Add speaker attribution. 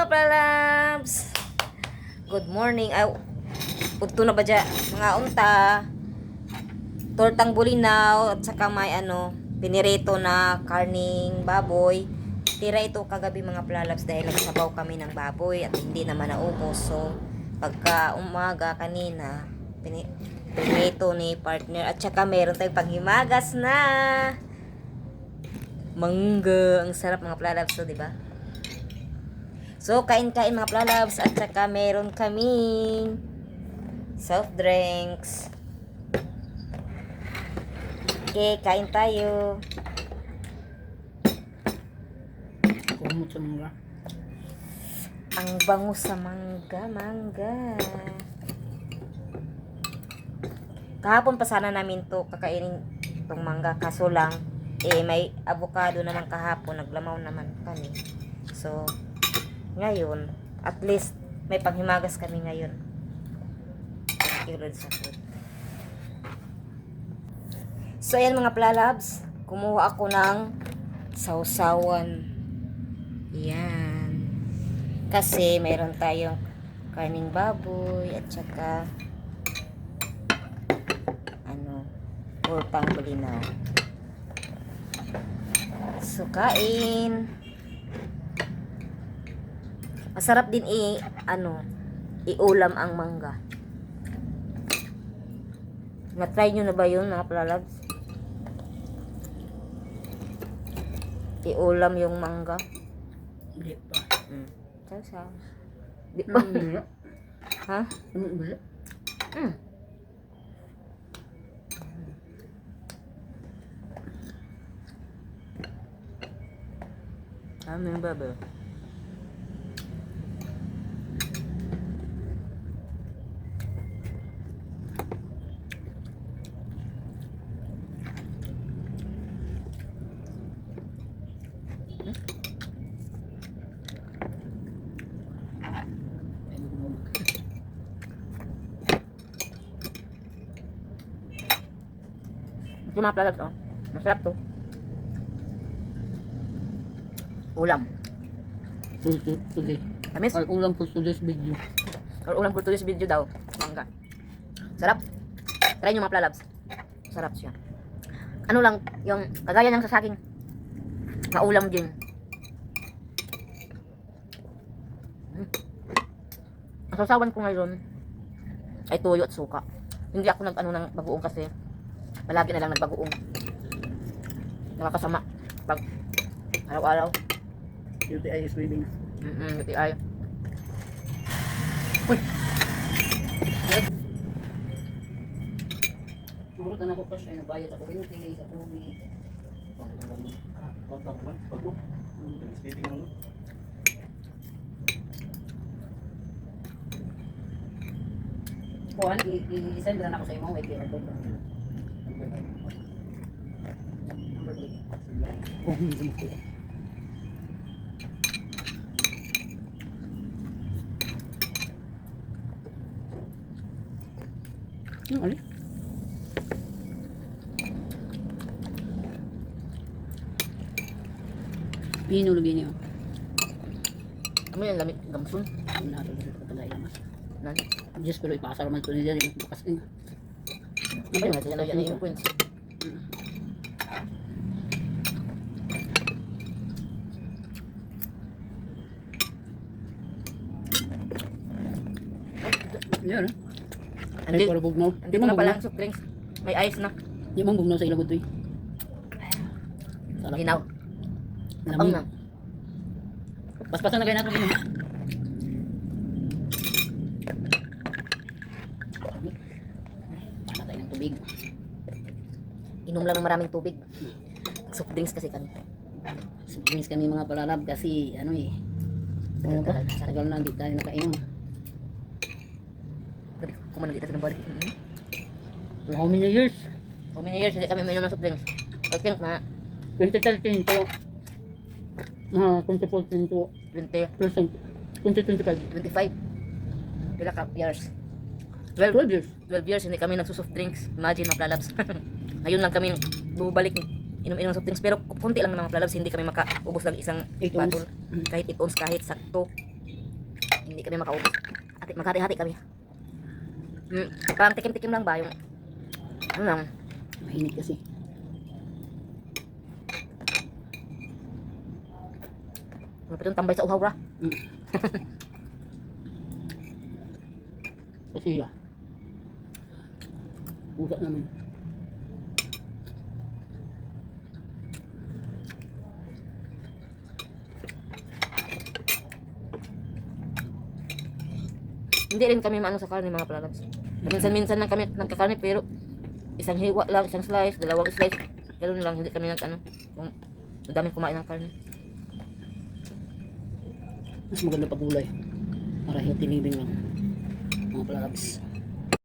Speaker 1: mga palabs! Good morning. Ay, udto na ba dyan? Mga unta, tortang bulinaw, at saka may pinirito na karning baboy. Tira ito kagabi mga palabs dahil nagsabaw kami ng baboy at hindi naman naubos. So, pagka umaga kanina, pinirito ni partner at saka meron tayong panghimagas na mangga. Ang sarap mga palabs to, di ba? So, kain-kain mga palabs at saka meron kaming soft drinks. Okay, kain tayo.
Speaker 2: Kumot sa mga.
Speaker 1: Ang bango sa mangga. Kahapon pa sana namin to kakainin itong mangga. Kaso lang, may avocado naman kahapon. Naglamaw naman kami. So, ngayon, at least, may panghimagas kami ngayon. Thank you, Lord, sa food. So, ayan mga plalabs. Kumuha ako ng sausawan. Yan. Kasi, mayroon tayong karning baboy at saka tortang bulinaw. So, kain. Masarap din iulam ang mangga. Na-try nyo na ba yun mga plalabs? Iulam yung mangga.
Speaker 2: Hindi pa.
Speaker 1: Sa di ba? Ha?
Speaker 2: Hindi.
Speaker 1: Ano yung baba? Ito mga plalabs, oh. Masarap to. Ulam.
Speaker 2: Today.
Speaker 1: Tamis?
Speaker 2: Or ulam for today's video.
Speaker 1: Or ulam for today's video daw. Mangga. Sarap. Try nyo mga plalabs. Sarap siya. Ano lang, yung kagaya ng sa saging. Kaulam din. Ang sausawan ko ngayon ay tuyo at suka. Hindi ako ng bagoong kasi palagi na lang nagbagoong. Nakakasama pag araw-araw.
Speaker 2: UTI is waiting.
Speaker 1: UTI.
Speaker 2: Uy! Surutan ako pa siya. Nabayad ako. Pinutili sa tubig. Kuhan, i-send na ako sa imo. Wait, number 8. Oh, hindi mo ko. Ano? Pino lagi niyo.
Speaker 1: Ano yan, lamit gamsun?
Speaker 2: Natulog ko talaga yamas.
Speaker 1: Nan?
Speaker 2: Just pero ipasar man to niya rin bukas din.
Speaker 1: Ano yung natin yan yung points?
Speaker 2: Yan.
Speaker 1: Hindi,
Speaker 2: Ay, para bugnaw.
Speaker 1: hindi mo na pala ang soft drinks. May ice na.
Speaker 2: Di mo bugnaw sa ilagod to eh. Sarap.
Speaker 1: Hinaw. Ang
Speaker 2: Lamig.
Speaker 1: na.
Speaker 2: Paspasan na kayo natin. Pana tayo ng tubig.
Speaker 1: Inom lang ng maraming tubig. Soft drinks kasi kami.
Speaker 2: So, drinks kami mga palalab kasi ano eh. Ano ba? Tagal na hindi tayo nakainom.
Speaker 1: Kumanan dito sa nabalik.
Speaker 2: For how many years?
Speaker 1: How many years hindi kami uminom ng soft drinks? I think na
Speaker 2: 2013 to 2014 to
Speaker 1: 20,
Speaker 2: 2025.
Speaker 1: 25. Pila ka years?
Speaker 2: 12 years.
Speaker 1: 12 years hindi kami nagsusoft drinks. Imagine mga plalabs. Ngayon lang kami bumabalik inom-inom ng soft drinks pero kunti lang ng mga plalabs, hindi kami makaubos ng isang
Speaker 2: 8
Speaker 1: bottle.
Speaker 2: ounce.
Speaker 1: Kahit 8 ounce, kahit sakto. Hindi kami makaubos. Ati, maghati-hati kami. Parang tikim-tikim lang ba yung ano lang.
Speaker 2: Mainit kasi.
Speaker 1: Malapit yung tambay sa uhaw ra.
Speaker 2: Mm. Kasi pusa naman.
Speaker 1: Hindi rin kami maano sa karne mga palalabs. Minsan-minsan lang kami nagkakarne pero isang hiwa lang, isang slice, dalawang slice. Ganun lang, hindi kami nag-ano. Kung daming kumain ng karne.
Speaker 2: Mas maganda pag gulay. Para healthy living lang. Mga palalabs.